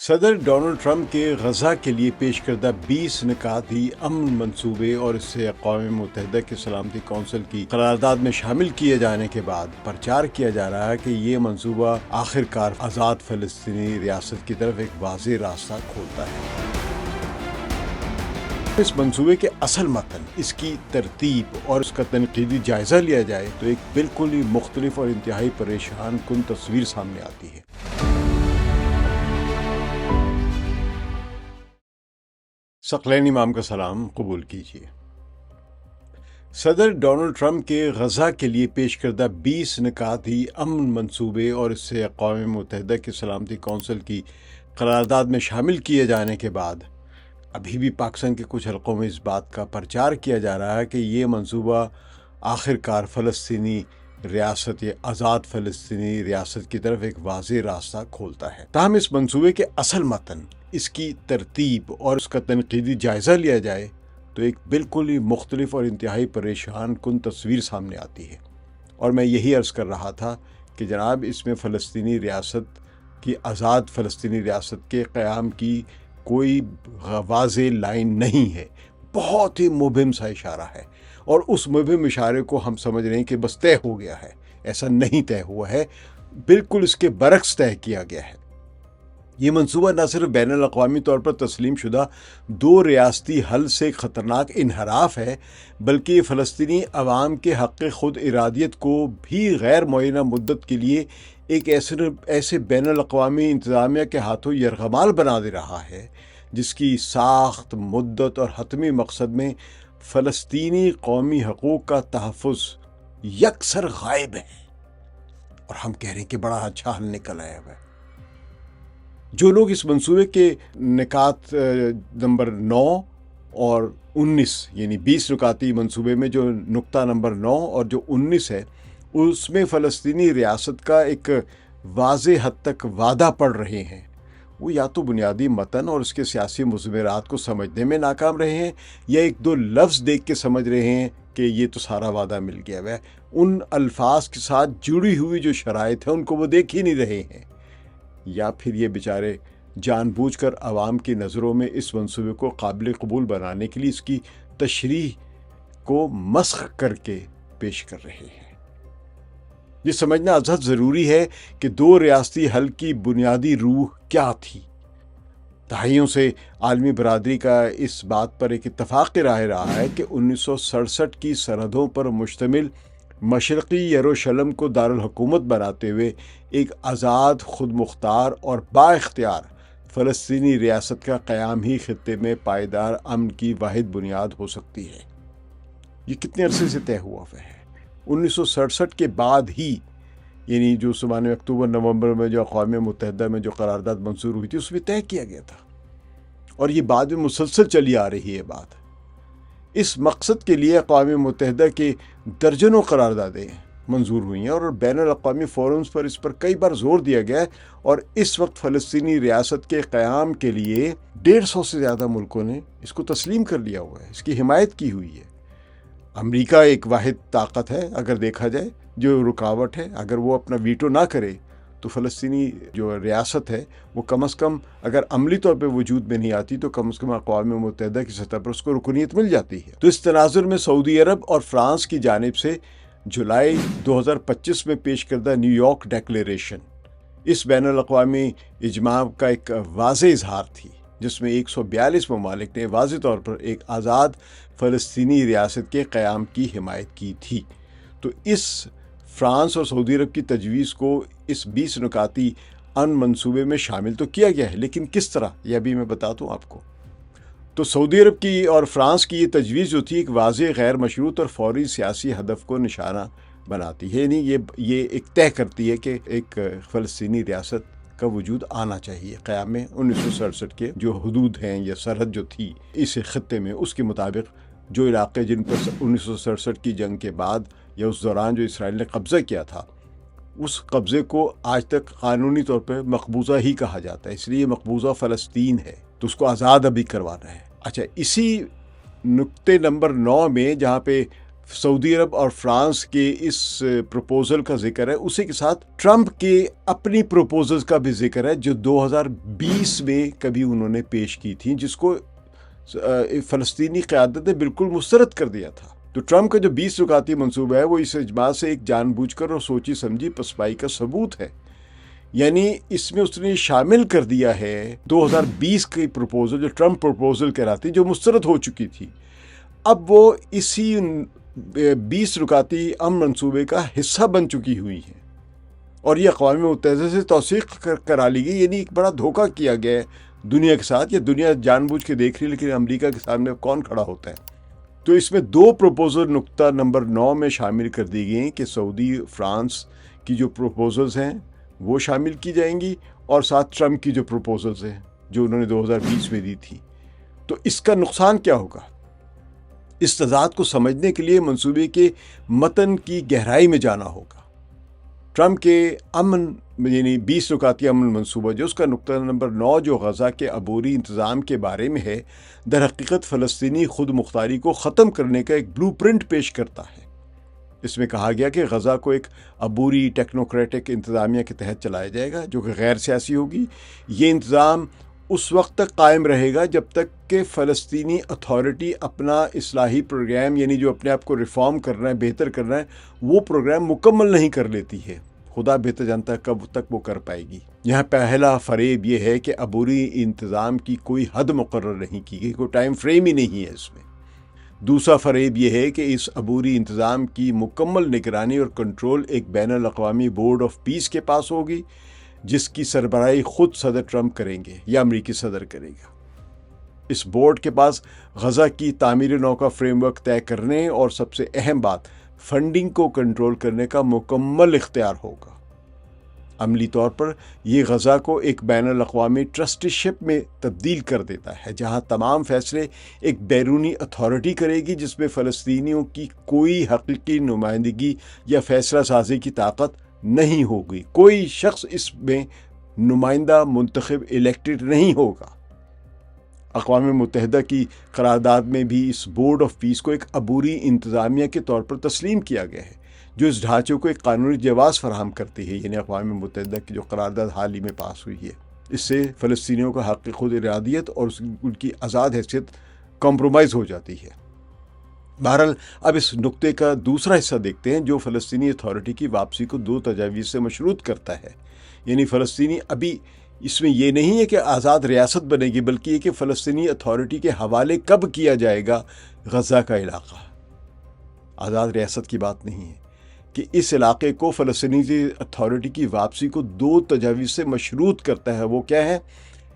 صدر Donald Trump کے غزہ کے لیے پیش کردہ 20 نکاتی امن منصوبے اور اس سے اقوام متحدہ کی سلامتی کونسل کی قرارداد میں شامل کیے جانے کے بعد پرچار کیا جا رہا ہے کہ یہ منصوبہ آخرکار آزاد فلسطینی ریاست کی طرف ایک واضح راستہ کھولتا ہے۔ اس منصوبے کے اصل متن، اس کی ترتیب اور اس کا تنقیدی جائزہ لیا جائے تو ایک بالکل ہی مختلف اور انتہائی پریشان کن تصویر سامنے آتی ہے۔ ثقلین امام کا سلام قبول کیجیے۔ صدر ڈونلڈ ٹرمپ کے غزہ کے لیے پیش کردہ 20 نکاتی امن منصوبے اور اس سے اقوام متحدہ کی سلامتی کونسل کی قرارداد میں شامل کیے جانے کے بعد ابھی بھی پاکستان کے کچھ حلقوں میں اس بات کا پرچار کیا جا رہا ہے کہ یہ منصوبہ آخرکار فلسطینی ریاست یا آزاد فلسطینی ریاست کی طرف ایک واضح راستہ کھولتا ہے۔ تاہم اس منصوبے کے اصل متن، اس کی ترتیب اور اس کا تنقیدی جائزہ لیا جائے تو ایک بالکل ہی مختلف اور انتہائی پریشان کن تصویر سامنے آتی ہے۔ اور میں یہی عرض کر رہا تھا کہ جناب اس میں فلسطینی ریاست کی آزاد فلسطینی ریاست کے قیام کی کوئی واضح لائن نہیں ہے، بہت ہی مبہم سا اشارہ ہے، اور اس مبہم اشارے کو ہم سمجھ رہے ہیں کہ بس طے ہو گیا ہے۔ ایسا نہیں طے ہوا ہے، بالکل اس کے برعکس طے کیا گیا ہے۔ یہ منصوبہ نہ صرف بین الاقوامی طور پر تسلیم شدہ دو ریاستی حل سے خطرناک انحراف ہے، بلکہ یہ فلسطینی عوام کے حق خود ارادیت کو بھی غیر معینہ مدت کے لیے ایک ایسے بین الاقوامی انتظامیہ کے ہاتھوں یرغمال بنا دے رہا ہے جس کی ساخت، مدت اور حتمی مقصد میں فلسطینی قومی حقوق کا تحفظ یکسر غائب ہے۔ اور ہم کہہ رہے ہیں کہ بڑا اچھا حل نکل آیا ہے۔ جو لوگ اس منصوبے کے نکات نمبر 9 اور 19 یعنی 20 نکاتی منصوبے میں جو نکتہ نمبر 9 اور جو 19 ہے، اس میں فلسطینی ریاست کا ایک واضح حد تک وعدہ پڑھ رہے ہیں، وہ یا تو بنیادی متن اور اس کے سیاسی مضمرات کو سمجھنے میں ناکام رہے ہیں، یا ایک دو لفظ دیکھ کے سمجھ رہے ہیں کہ یہ تو سارا وعدہ مل گیا ہے۔ ان الفاظ کے ساتھ جڑی ہوئی جو شرائط ہیں ان کو وہ دیکھ ہی نہیں رہے ہیں، یا پھر یہ بیچارے جان بوجھ کر عوام کی نظروں میں اس منصوبے کو قابل قبول بنانے کے لیے اس کی تشریح کو مسخ کر کے پیش کر رہے ہیں۔ یہ سمجھنا ازحد ضروری ہے کہ دو ریاستی حل کی بنیادی روح کیا تھی۔ دہائیوں سے عالمی برادری کا اس بات پر ایک اتفاق رائے رہا ہے کہ 1967 کی سرحدوں پر مشتمل مشرقی یروشلم کو دارالحکومت بناتے ہوئے ایک آزاد، خود مختار اور با اختیار فلسطینی ریاست کا قیام ہی خطے میں پائیدار امن کی واحد بنیاد ہو سکتی ہے۔ یہ کتنے عرصے سے طے ہوا ہے؟ 1967 کے بعد ہی، یعنی جو 99 اکتوبر نومبر میں جو اقوام متحدہ میں جو قرارداد منظور ہوئی تھی اس میں طے کیا گیا تھا، اور یہ بعد میں مسلسل چلی آ رہی ہے بات۔ اس مقصد کے لیے اقوام متحدہ کے درجنوں قراردادیں منظور ہوئی ہیں، اور بین الاقوامی فورمز پر اس پر کئی بار زور دیا گیا ہے، اور اس وقت فلسطینی ریاست کے قیام کے لیے 150 سے زیادہ ملکوں نے اس کو تسلیم کر لیا ہوا ہے، اس کی حمایت کی ہوئی ہے۔ امریکہ ایک واحد طاقت ہے اگر دیکھا جائے جو رکاوٹ ہے، اگر وہ اپنا ویٹو نہ کرے تو فلسطینی جو ریاست ہے وہ کم از کم اگر عملی طور پہ وجود میں نہیں آتی تو کم از کم اقوام متحدہ کی سطح پر اس کو رکنیت مل جاتی ہے۔ تو اس تناظر میں سعودی عرب اور فرانس کی جانب سے جولائی 2025 میں پیش کردہ نیو یارک ڈیکلیریشن اس بین الاقوامی اجماع کا ایک واضح اظہار تھی، جس میں 142 ممالک نے واضح طور پر ایک آزاد فلسطینی ریاست کے قیام کی حمایت کی تھی۔ تو اس فرانس اور سعودی عرب کی تجویز کو اس 20 نکاتی امن منصوبے میں شامل تو کیا گیا ہے، لیکن کس طرح یہ بھی میں بتا دوں آپ کو۔ تو سعودی عرب کی اور فرانس کی یہ تجویز جو تھی ایک واضح، غیر مشروط اور فوری سیاسی ہدف کو نشانہ بناتی ہے، یعنی یہ ایک طے کرتی ہے کہ ایک فلسطینی ریاست کا وجود آنا چاہیے قیام میں۔ 1967 کے جو حدود ہیں یا سرحد جو تھی اس خطے میں، اس کے مطابق جو علاقے جن پر 1967 کی جنگ کے بعد یا اس دوران جو اسرائیل نے قبضہ کیا تھا، اس قبضے کو آج تک قانونی طور پہ مقبوضہ ہی کہا جاتا ہے، اس لیے مقبوضہ فلسطین ہے، تو اس کو آزاد ابھی کروانا ہے۔ اچھا، اسی نقطے نمبر 9 میں جہاں پہ سعودی عرب اور فرانس کے اس پروپوزل کا ذکر ہے، اسی کے ساتھ ٹرمپ کے اپنی پروپوزلز کا بھی ذکر ہے جو 2020 میں کبھی انہوں نے پیش کی تھیں، جس کو فلسطینی قیادت نے بالکل مسترد کر دیا تھا۔ تو ٹرمپ کا جو 20 نکاتی منصوبہ ہے وہ اس اجماع سے ایک جان بوجھ کر اور سوچی سمجھی پسپائی کا ثبوت ہے، یعنی اس میں اس نے شامل کر دیا ہے 2020 کی پروپوزل جو ٹرمپ پروپوزل کہلاتی جو مسترد ہو چکی تھی، اب وہ اسی 20 نکاتی امن منصوبے کا حصہ بن چکی ہوئی ہیں، اور یہ اقوام متحدہ سے توثیق کرا لی گئی۔ یعنی ایک بڑا دھوکہ کیا گیا ہے دنیا کے ساتھ، یا دنیا جان بوجھ کے دیکھ رہی، لیکن امریکہ کے سامنے کون کھڑا ہوتا ہے۔ تو اس میں 2 پروپوزل نقطہ نمبر 9 میں شامل کر دی گئی ہیں کہ سعودی فرانس کی جو پروپوزلز ہیں وہ شامل کی جائیں گی، اور ساتھ ٹرمپ کی جو پروپوزلز ہیں جو انہوں نے 2020 میں دی تھی۔ تو اس کا نقصان کیا ہوگا؟ اس تضاد کو سمجھنے کے لیے منصوبے کے متن کی گہرائی میں جانا ہوگا۔ ٹرمپ کے امن یعنی 20 نکاتی امن منصوبہ جو اس کا نقطہ نمبر 9 جو غزہ کے عبوری انتظام کے بارے میں ہے، در حقیقت فلسطینی خود مختاری کو ختم کرنے کا ایک بلو پرنٹ پیش کرتا ہے۔ اس میں کہا گیا کہ غزہ کو ایک عبوری ٹیکنوکریٹک انتظامیہ کے تحت چلایا جائے گا جو کہ غیر سیاسی ہوگی۔ یہ انتظام اس وقت تک قائم رہے گا جب تک کہ فلسطینی اتھارٹی اپنا اصلاحی پروگرام، یعنی جو اپنے آپ کو ریفارم کرنا ہے، بہتر کرنا ہے، وہ پروگرام مکمل نہیں کر لیتی ہے۔ خدا بہتر جانتا ہے کب تک وہ کر پائے گی۔ یہاں پہلا فریب یہ ہے کہ عبوری انتظام کی کوئی حد مقرر نہیں کی گئی، کوئی ٹائم فریم ہی نہیں ہے اس میں۔ دوسرا فریب یہ ہے کہ اس عبوری انتظام کی مکمل نگرانی اور کنٹرول ایک بین الاقوامی بورڈ آف پیس کے پاس ہوگی، جس کی سربراہی خود صدر ٹرمپ کریں گے یا امریکی صدر کرے گا۔ اس بورڈ کے پاس غزہ کی تعمیر نو کا فریم ورک طے کرنے اور سب سے اہم بات فنڈنگ کو کنٹرول کرنے کا مکمل اختیار ہوگا۔ عملی طور پر یہ غزہ کو ایک بین الاقوامی ٹرسٹیشپ میں تبدیل کر دیتا ہے، جہاں تمام فیصلے ایک بیرونی اتھارٹی کرے گی جس میں فلسطینیوں کی کوئی حقیقی نمائندگی یا فیصلہ سازی کی طاقت نہیں ہوگی۔ کوئی شخص اس میں نمائندہ منتخب الیکٹڈ نہیں ہوگا۔ اقوام متحدہ کی قرارداد میں بھی اس بورڈ آف پیس کو ایک عبوری انتظامیہ کے طور پر تسلیم کیا گیا ہے جو اس ڈھانچے کو ایک قانونی جواز فراہم کرتی ہے، یعنی اقوام متحدہ کی جو قرارداد حال ہی میں پاس ہوئی ہے۔ اس سے فلسطینیوں کا حق خود ارادیت اور ان کی آزاد حیثیت کمپرومائز ہو جاتی ہے۔ بہرحال اب اس نقطے کا دوسرا حصہ دیکھتے ہیں جو فلسطینی اتھارٹی کی واپسی کو 2 تجاویز سے مشروط کرتا ہے۔ یعنی فلسطینی ابھی اس میں یہ نہیں ہے کہ آزاد ریاست بنے گی، بلکہ یہ کہ فلسطینی اتھارٹی کے حوالے کب کیا جائے گا غزہ کا علاقہ۔ آزاد ریاست کی بات نہیں ہے کہ اس علاقے کو فلسطینی اتھارٹی کی واپسی کو 2 تجاویز سے مشروط کرتا ہے۔ وہ کیا ہے؟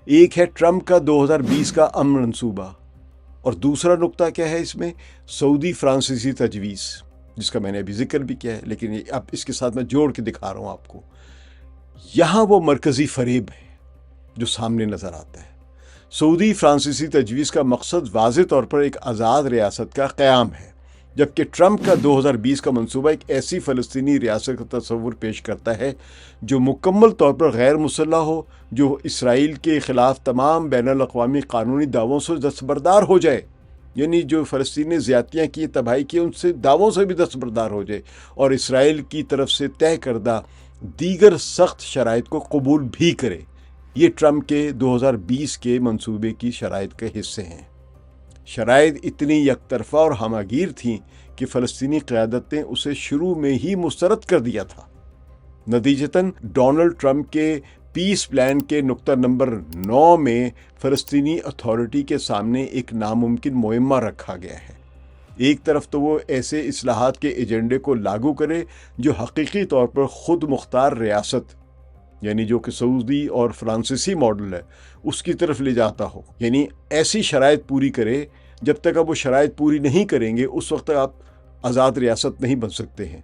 ایک ہے ٹرمپ کا 2020 کا امن منصوبہ، اور دوسرا نقطہ کیا ہے اس میں؟ سعودی فرانسیسی تجویز، جس کا میں نے ابھی ذکر بھی کیا ہے، لیکن اب اس کے ساتھ میں جوڑ کے دکھا رہا ہوں آپ کو۔ یہاں وہ مرکزی فریب ہے جو سامنے نظر آتا ہے۔ سعودی فرانسیسی تجویز کا مقصد واضح طور پر ایک آزاد ریاست کا قیام ہے، جبکہ ٹرمپ کا 2020 کا منصوبہ ایک ایسی فلسطینی ریاست کا تصور پیش کرتا ہے جو مکمل طور پر غیر مسلح ہو، جو اسرائیل کے خلاف تمام بین الاقوامی قانونی دعووں سے دستبردار ہو جائے، یعنی جو فلسطین نے زیادتیاں کی، تباہی کی، ان سے دعووں سے بھی دستبردار ہو جائے، اور اسرائیل کی طرف سے طے کردہ دیگر سخت شرائط کو قبول بھی کرے۔ یہ ٹرمپ کے 2020 کے منصوبے کی شرائط کے حصے ہیں۔ شرائط اتنی یک طرفہ اور ہمہ گیر تھیں کہ فلسطینی قیادت نے اسے شروع میں ہی مسترد کر دیا تھا۔ نتیجتاً ڈونلڈ ٹرمپ کے پیس پلان کے نقطہ نمبر 9 میں فلسطینی اتھارٹی کے سامنے ایک ناممکن معمہ رکھا گیا ہے۔ ایک طرف تو وہ ایسے اصلاحات کے ایجنڈے کو لاگو کرے جو حقیقی طور پر خود مختار ریاست، یعنی جو کہ سعودی اور فرانسیسی ماڈل ہے، اس کی طرف لے جاتا ہو، یعنی ایسی شرائط پوری کرے۔ جب تک آپ وہ شرائط پوری نہیں کریں گے اس وقت تک آپ آزاد ریاست نہیں بن سکتے ہیں۔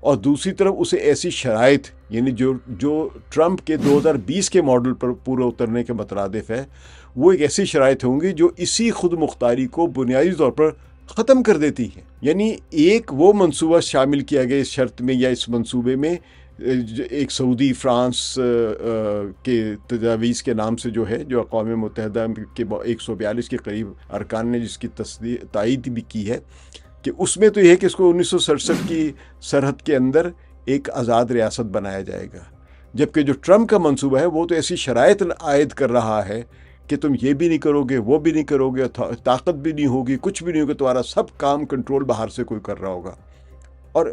اور دوسری طرف اسے ایسی شرائط، یعنی جو ٹرمپ کے 2020 کے ماڈل پر پورا اترنے کے مترادف ہے، وہ ایک ایسی شرائط ہوں گی جو اسی خود مختاری کو بنیادی طور پر ختم کر دیتی ہے۔ یعنی ایک وہ منصوبہ شامل کیا گیا اس شرط میں یا اس منصوبے میں، ایک سعودی فرانس کے تجاویز کے نام سے جو ہے، جو اقوام متحدہ کے 142 کے قریب ارکان نے جس کی تائید بھی کی ہے، کہ اس میں تو یہ ہے کہ اس کو 1967 کی سرحد کے اندر ایک آزاد ریاست بنایا جائے گا، جبکہ جو ٹرمپ کا منصوبہ ہے وہ تو ایسی شرائط عائد کر رہا ہے کہ تم یہ بھی نہیں کرو گے، وہ بھی نہیں کرو گے، طاقت بھی نہیں ہوگی، کچھ بھی نہیں ہوگا، تمہارا سب کام کنٹرول باہر سے کوئی کر رہا ہوگا، اور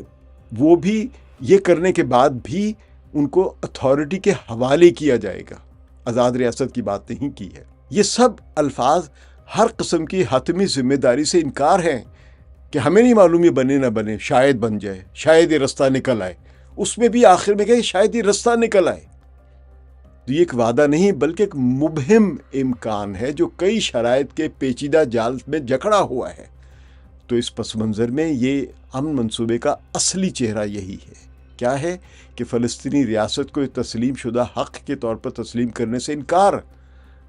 وہ بھی یہ کرنے کے بعد بھی ان کو اتھارٹی کے حوالے کیا جائے گا، آزاد ریاست کی بات نہیں کی ہے۔ یہ سب الفاظ ہر قسم کی حتمی ذمہ داری سے انکار ہیں کہ ہمیں نہیں معلوم یہ بنے نہ بنے، شاید بن جائے، شاید یہ رستہ نکل آئے، اس میں بھی آخر میں کہ شاید یہ رستہ نکل آئے۔ تو یہ ایک وعدہ نہیں بلکہ ایک مبہم امکان ہے جو کئی شرائط کے پیچیدہ جال میں جکڑا ہوا ہے۔ تو اس پس منظر میں یہ امن منصوبے کا اصلی چہرہ یہی ہے، کیا ہے کہ فلسطینی ریاست کو تسلیم شدہ حق کے طور پر تسلیم کرنے سے انکار،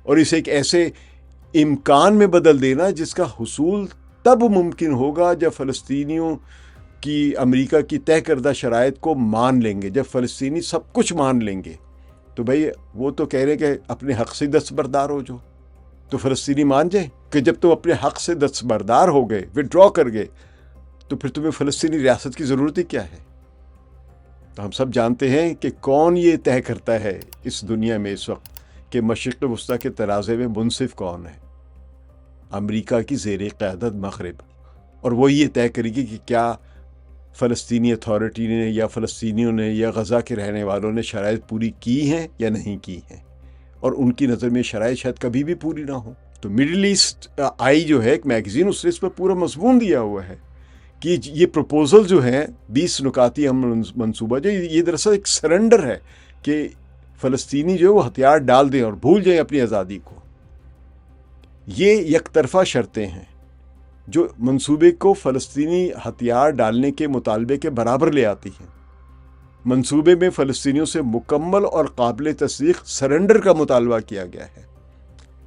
اور اسے ایک ایسے امکان میں بدل دینا جس کا حصول تب ممکن ہوگا جب فلسطینیوں کی امریکہ کی طے کردہ شرائط کو مان لیں گے، جب فلسطینی سب کچھ مان لیں گے۔ تو بھائی وہ تو کہہ رہے کہ اپنے حق سے دستبردار ہو جو، تو فلسطینی مان جائیں کہ جب تم اپنے حق سے دستبردار ہو گئے، وڈرا کر گئے، تو پھر تمہیں فلسطینی ریاست کی ضرورت ہی کیا ہے؟ تو ہم سب جانتے ہیں کہ کون یہ طے کرتا ہے اس دنیا میں اس وقت کہ مشرق وسطیٰ کے ترازے میں منصف کون ہے؟ امریکہ کی زیر قیادت مغرب، اور وہ یہ طے کرے گی کہ کیا فلسطینی اتھارٹی نے یا فلسطینیوں نے یا غزہ کے رہنے والوں نے شرائط پوری کی ہیں یا نہیں کی ہیں، اور ان کی نظر میں شرائط شاید کبھی بھی پوری نہ ہوں۔ تو مڈل ایسٹ آئی جو ہے ایک میگزین، اس نے اس پر پورا مضمون دیا ہوا ہے کہ یہ پروپوزل جو ہیں 20 نکاتی امن منصوبہ جو یہ دراصل ایک سرنڈر ہے کہ فلسطینی جو ہے وہ ہتھیار ڈال دیں اور بھول جائیں اپنی آزادی کو۔ یہ یک طرفہ شرطیں ہیں جو منصوبے کو فلسطینی ہتھیار ڈالنے کے مطالبے کے برابر لے آتی ہیں۔ منصوبے میں فلسطینیوں سے مکمل اور قابل تصدیق سرنڈر کا مطالبہ کیا گیا ہے۔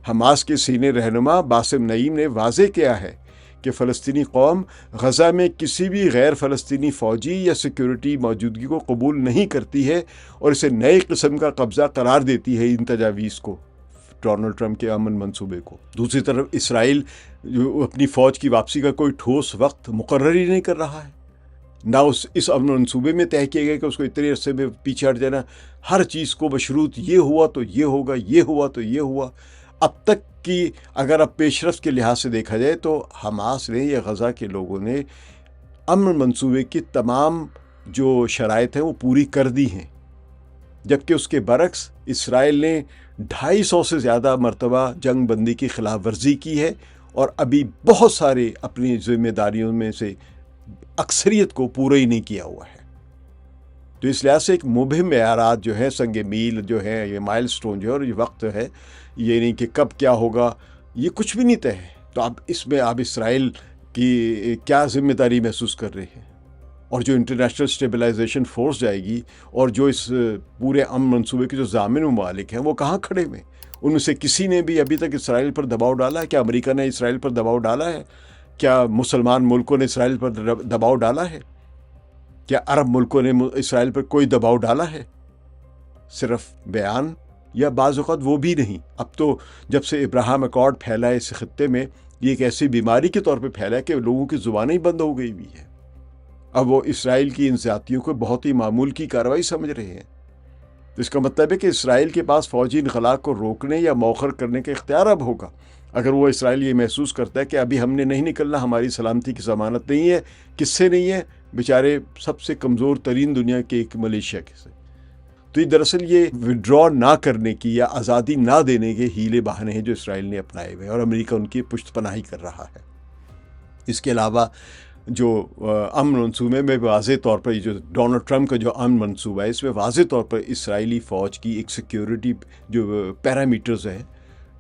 حماس کے سینئر رہنما باسم نعیم نے واضح کیا ہے کہ فلسطینی قوم غزہ میں کسی بھی غیر فلسطینی فوجی یا سیکیورٹی موجودگی کو قبول نہیں کرتی ہے اور اسے نئے قسم کا قبضہ قرار دیتی ہے ان تجاویز کو، ڈونلڈ ٹرمپ کے امن منصوبے کو۔ دوسری طرف اسرائیل جو اپنی فوج کی واپسی کا کوئی ٹھوس وقت مقرر ہی نہیں کر رہا ہے، نہ اس امن منصوبے میں طے کیا گیا کہ اس کو اتنے عرصے میں پیچھے ہٹ جانا، ہر چیز کو بشروط یہ ہوا تو یہ ہوگا، یہ ہوا تو یہ ہوا۔ اب تک کی اگر اب پیش رفت کے لحاظ سے دیکھا جائے تو حماس نے یا غزہ کے لوگوں نے امن منصوبے کی تمام جو شرائط ہیں وہ پوری کر دی ہیں، جبکہ اس کے برعکس اسرائیل نے 250 سے زیادہ مرتبہ جنگ بندی کی خلاف ورزی کی ہے اور ابھی بہت سارے اپنی ذمہ داریوں میں سے اکثریت کو پورا ہی نہیں کیا ہوا ہے۔ تو اس لحاظ سے ایک مبہم معیارات جو ہے، سنگ میل جو ہے، یہ مائل سٹون جو ہے، اور یہ وقت ہے، یہ نہیں کہ کب کیا ہوگا، یہ کچھ بھی نہیں طے ہے۔ تو اب اس میں آپ اسرائیل کی کیا ذمہ داری محسوس کر رہے ہیں، اور جو انٹرنیشنل اسٹیبلائزیشن فورس جائے گی اور جو اس پورے امن منصوبے کے جو ضامن ممالک ہیں وہ کہاں کھڑے ہوئے؟ ان میں سے کسی نے بھی ابھی تک اسرائیل پر دباؤ ڈالا ہے؟ کیا امریکہ نے اسرائیل پر دباؤ ڈالا ہے؟ کیا مسلمان ملکوں نے اسرائیل پر دباؤ ڈالا ہے؟ کیا عرب ملکوں نے اسرائیل پر کوئی دباؤ ڈالا ہے؟ صرف بیان، یا بعض اوقات وہ بھی نہیں۔ اب تو جب سے ابراہیم اکارڈ پھیلا ہے اس خطے میں، یہ ایک ایسی بیماری کے طور پہ پھیلا ہے کہ لوگوں کی زبانیں ہی بند ہو گئی ہوئی ہے۔ اب وہ اسرائیل کی ان زیادتیوں کو بہت ہی معمول کی کارروائی سمجھ رہے ہیں۔ تو اس کا مطلب ہے کہ اسرائیل کے پاس فوجی انخلا کو روکنے یا مؤخر کرنے کا اختیار اب ہوگا۔ اگر وہ اسرائیل یہ محسوس کرتا ہے کہ ابھی ہم نے نہیں نکلنا، ہماری سلامتی کی ضمانت نہیں ہے، کس سے نہیں ہے؟ بیچارے سب سے کمزور ترین دنیا کے ایک ملیشیا کے سے۔ تو یہ دراصل یہ وڈرا نہ کرنے کی یا آزادی نہ دینے کے ہیلے بہانے ہیں جو اسرائیل نے اپنائے ہوئے ہیں، اور امریکہ ان کی پشت پناہی کر رہا ہے۔ اس کے علاوہ جو امن منصوبے میں واضح طور پر، یہ جو ڈونلڈ ٹرمپ کا جو امن منصوبہ ہے، اس میں واضح طور پر اسرائیلی فوج کی ایک سیکیورٹی جو پیرامیٹرز ہیں،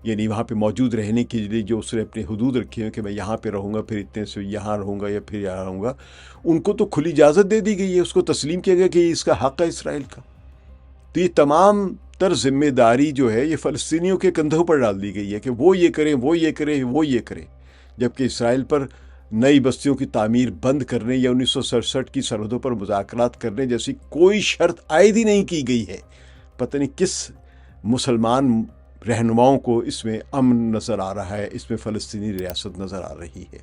یعنی وہاں پہ موجود رہنے کے لیے جو اس نے اپنے حدود رکھے ہیں کہ میں یہاں پہ رہوں گا، پھر اتنے سے یہاں رہوں گا یا پھر یہاں رہوں گا، ان کو تو کھلی اجازت دے دی گئی ہے، اس کو تسلیم کیا گیا کہ یہ اس کا حق ہے اسرائیل کا۔ تو یہ تمام تر ذمہ داری جو ہے یہ فلسطینیوں کے کندھوں پر ڈال دی گئی ہے کہ وہ یہ کریں، وہ یہ کریں، وہ یہ کریں، جبکہ اسرائیل پر نئی بستیوں کی تعمیر بند کرنے یا 1967 کی سرحدوں پر مذاکرات کرنے جیسی کوئی شرط عائد ہی نہیں کی گئی ہے۔ پتہ نہیں کس مسلمان رہنماؤں کو اس میں امن نظر آ رہا ہے، اس میں فلسطینی ریاست نظر آ رہی ہے۔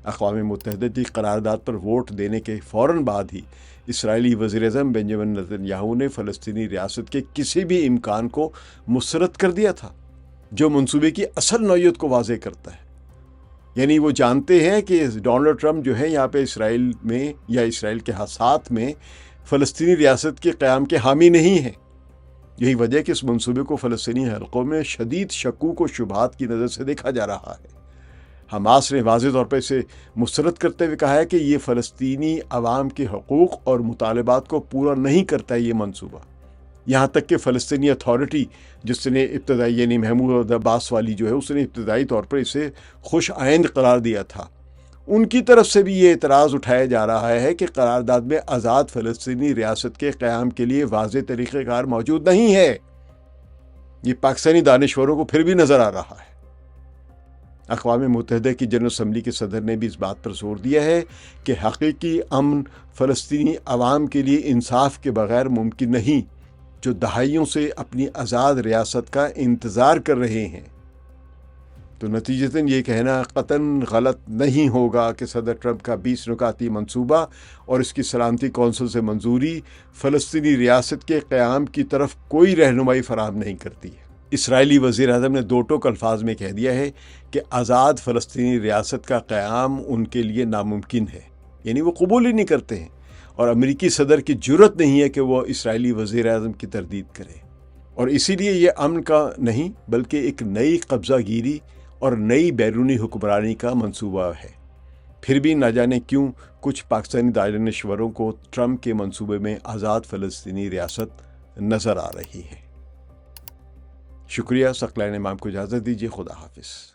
اقوام متحدہ کی قرارداد پر ووٹ دینے کے فوراً بعد ہی اسرائیلی وزیر اعظم بنجامن نتنیاہو نے فلسطینی ریاست کے کسی بھی امکان کو مسترد کر دیا تھا، جو منصوبے کی اصل نوعیت کو واضح کرتا ہے۔ یعنی وہ جانتے ہیں کہ ڈونلڈ ٹرمپ جو ہے یہاں پہ اسرائیل میں یا اسرائیل کے ساتھ میں فلسطینی ریاست کے قیام کے حامی نہیں ہیں۔ یہی وجہ ہے کہ اس منصوبے کو فلسطینی حلقوں میں شدید شکوک و شبہات کی نظر سے دیکھا جا رہا ہے۔ حماس نے واضح طور پر اسے مسترد کرتے ہوئے کہا ہے کہ یہ فلسطینی عوام کے حقوق اور مطالبات کو پورا نہیں کرتا ہے یہ منصوبہ۔ یہاں تک کہ فلسطینی اتھارٹی جس نے ابتدائی یعنی محمود عباس والی جو ہے اس نے ابتدائی طور پر اسے خوش آئند قرار دیا تھا، ان کی طرف سے بھی یہ اعتراض اٹھایا جا رہا ہے کہ قرارداد میں آزاد فلسطینی ریاست کے قیام کے لیے واضح طریقہ کار موجود نہیں ہے۔ یہ پاکستانی دانشوروں کو پھر بھی نظر آ رہا ہے۔ اقوام متحدہ کی جنرل اسمبلی کے صدر نے بھی اس بات پر زور دیا ہے کہ حقیقی امن فلسطینی عوام کے لیے انصاف کے بغیر ممکن نہیں، جو دہائیوں سے اپنی آزاد ریاست کا انتظار کر رہے ہیں۔ تو نتیجتاً یہ کہنا قطعاً غلط نہیں ہوگا کہ صدر ٹرمپ کا 20 نکاتی منصوبہ اور اس کی سلامتی کونسل سے منظوری فلسطینی ریاست کے قیام کی طرف کوئی رہنمائی فراہم نہیں کرتی ہے۔ اسرائیلی وزیر اعظم نے دو ٹوک الفاظ میں کہہ دیا ہے کہ آزاد فلسطینی ریاست کا قیام ان کے لیے ناممکن ہے، یعنی وہ قبول ہی نہیں کرتے ہیں، اور امریکی صدر کی جرت نہیں ہے کہ وہ اسرائیلی وزیر اعظم کی تردید کرے۔ اور اسی لیے یہ امن کا نہیں بلکہ ایک نئی قبضہ گیری اور نئی بیرونی حکمرانی کا منصوبہ ہے۔ پھر بھی نہ جانے کیوں کچھ پاکستانی دانشوروں کو ٹرمپ کے منصوبے میں آزاد فلسطینی ریاست نظر آ رہی ہے۔ شکریہ۔ ثقلین امام کو اجازت دیجیے۔ خدا حافظ۔